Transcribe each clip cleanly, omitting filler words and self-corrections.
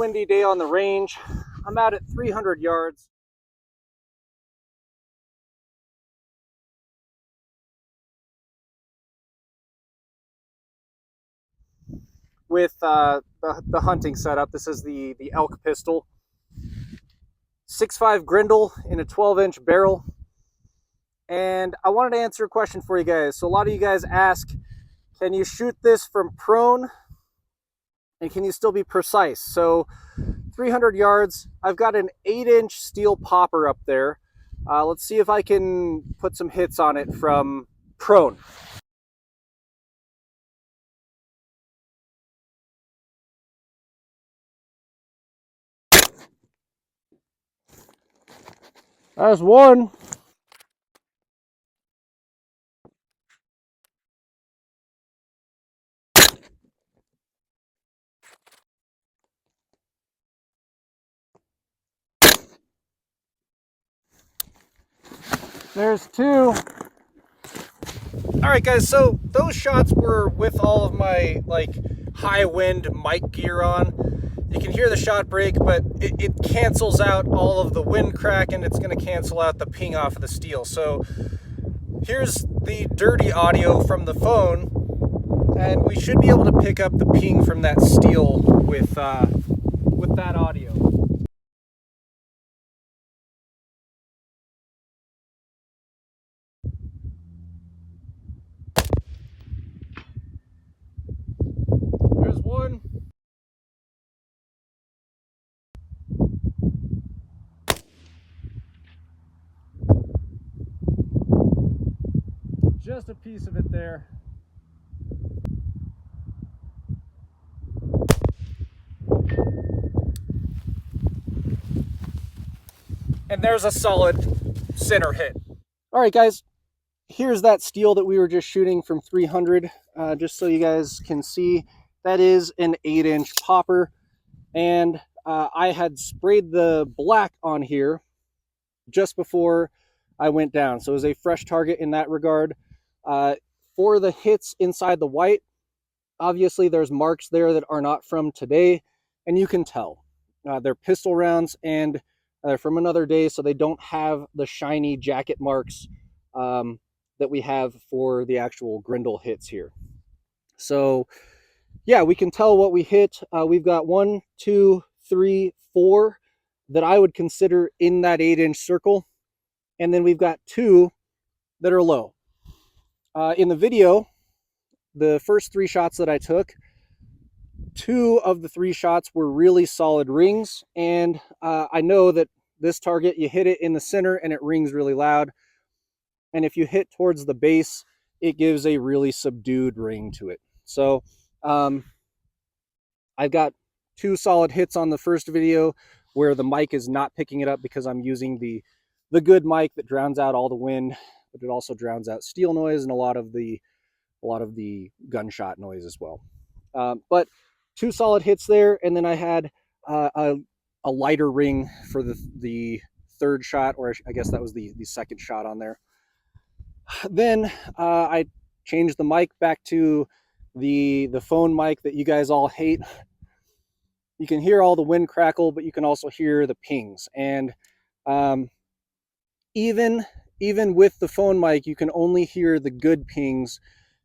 windy day on the range. I'm out at 300 yards. With the hunting setup. This is the elk pistol. 6.5 Grendel in a 12-inch barrel. And I wanted to answer a question for you guys. So a lot of you guys ask, can you shoot this from prone? And can you still be precise? So 300 yards, I've got an 8-inch steel popper up there. Let's see if I can put some hits on it from prone. That's one. There's two. All right, guys, so those shots were with all of my high wind mic gear on. You can hear the shot break, but it cancels out all of the wind crack, and it's going to cancel out the ping off of the steel. So here's the dirty audio from the phone, and we should be able to pick up the ping from that steel with that audio. There's one. Just a piece of it there. And there's a solid center hit. All right, guys, here's that steel that we were just shooting from 300, just so you guys can see. That is an 8-inch popper, and I had sprayed the black on here just before I went down, so it was a fresh target in that regard. For the hits inside the white, obviously there's marks there that are not from today, and you can tell. They're pistol rounds, and they're from another day, so they don't have the shiny jacket marks that we have for the actual Grendel hits here. So yeah, we can tell what we hit. We've got 1, 2, 3, 4 that I would consider in that 8-inch circle, and then we've got 2 that are low. In the video, the first 3 shots that I took, 2 of the 3 shots were really solid rings, and I know that this target, you hit it in the center and it rings really loud, and if you hit towards the base, it gives a really subdued ring to it. So I've got 2 solid hits on the first video where the mic is not picking it up because I'm using the good mic that drowns out all the wind, but it also drowns out steel noise and a lot of the gunshot noise as well. But 2 solid hits there, and then I had a lighter ring for the third shot, or I guess that was the second shot on there. Then I changed the mic back to the phone mic that you guys all hate. You can hear all the wind crackle, but you can also hear the pings. And even with the phone mic, you can only hear the good pings.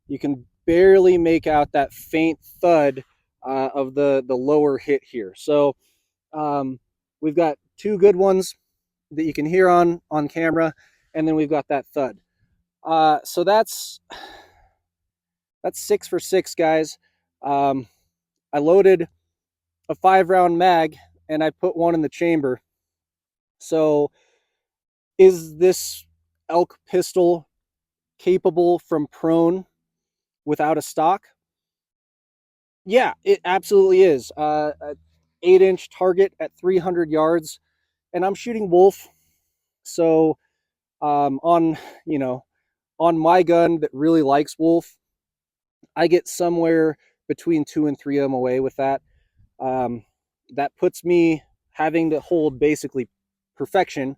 You can barely make out that faint thud of the lower hit here. So we've got 2 good ones that you can hear on camera, and then we've got that thud. So that's 6 for 6, guys. I loaded a 5-round mag, and I put 1 in the chamber. So is this elk pistol capable from prone without a stock? Yeah, it absolutely is. 8-inch target at 300 yards, and I'm shooting wolf. So on my gun that really likes wolf, I get somewhere between 2 and 3 of them away with that. That puts me having to hold basically perfection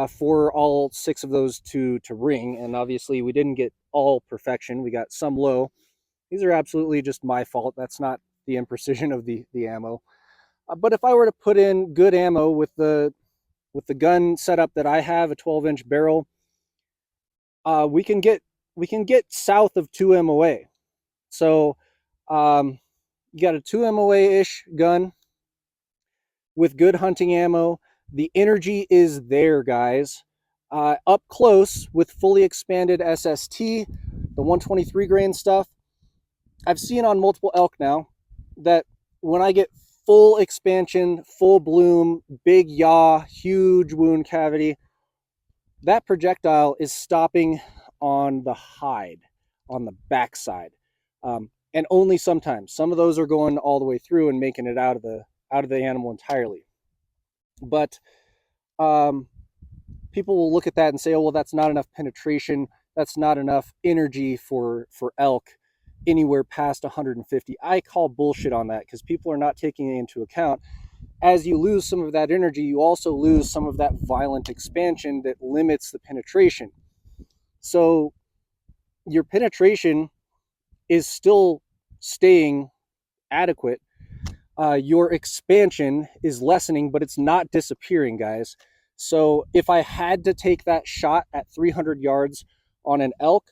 for all 6 of those to ring, and obviously we didn't get all perfection. We got some low. These are absolutely just my fault. That's not the imprecision of the ammo. But if I were to put in good ammo with the gun setup that I have, a 12-inch barrel, we can get south of 2 MOA. So you got a 2 MOA-ish gun with good hunting ammo. The energy is there, guys. Up close with fully expanded SST, the 123 grain stuff, I've seen on multiple elk now that when I get full expansion, full bloom, big yaw, huge wound cavity, that projectile is stopping on the hide, on the backside, and only sometimes. Some of those are going all the way through and making it out of the animal entirely. But people will look at that and say, oh, well, that's not enough penetration. That's not enough energy for elk anywhere past 150. I call bullshit on that, because people are not taking it into account. As you lose some of that energy, you also lose some of that violent expansion that limits the penetration. So your penetration is still staying adequate. Your expansion is lessening, but it's not disappearing, guys. So if I had to take that shot at 300 yards on an elk,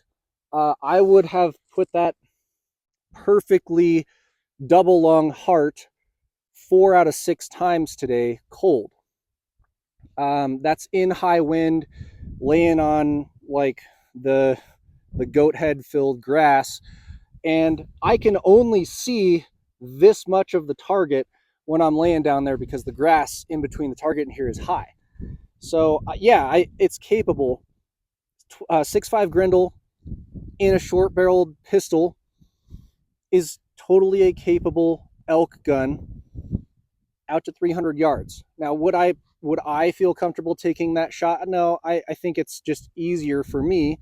I would have put that perfectly double lung heart 4 out of 6 times today cold. That's in high wind, laying on like the goat head filled grass, and I can only see this much of the target when I'm laying down there, because the grass in between the target and here is high. So yeah, it's capable. 6.5 Grendel in a short barreled pistol is totally a capable elk gun out to 300 yards. Now, would I feel comfortable taking that shot? No, I think it's just easier for me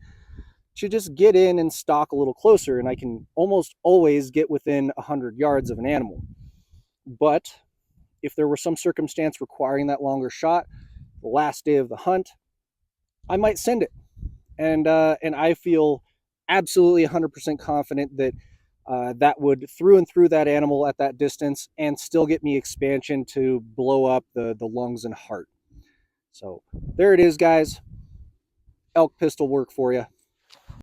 to just get in and stalk a little closer, and I can almost always get within 100 yards of an animal. But if there were some circumstance requiring that longer shot, the last day of the hunt, I might send it. And I feel absolutely 100% confident that that would through and through that animal at that distance and still get me expansion to blow up the lungs and heart. So there it is, guys. Elk pistol work for you.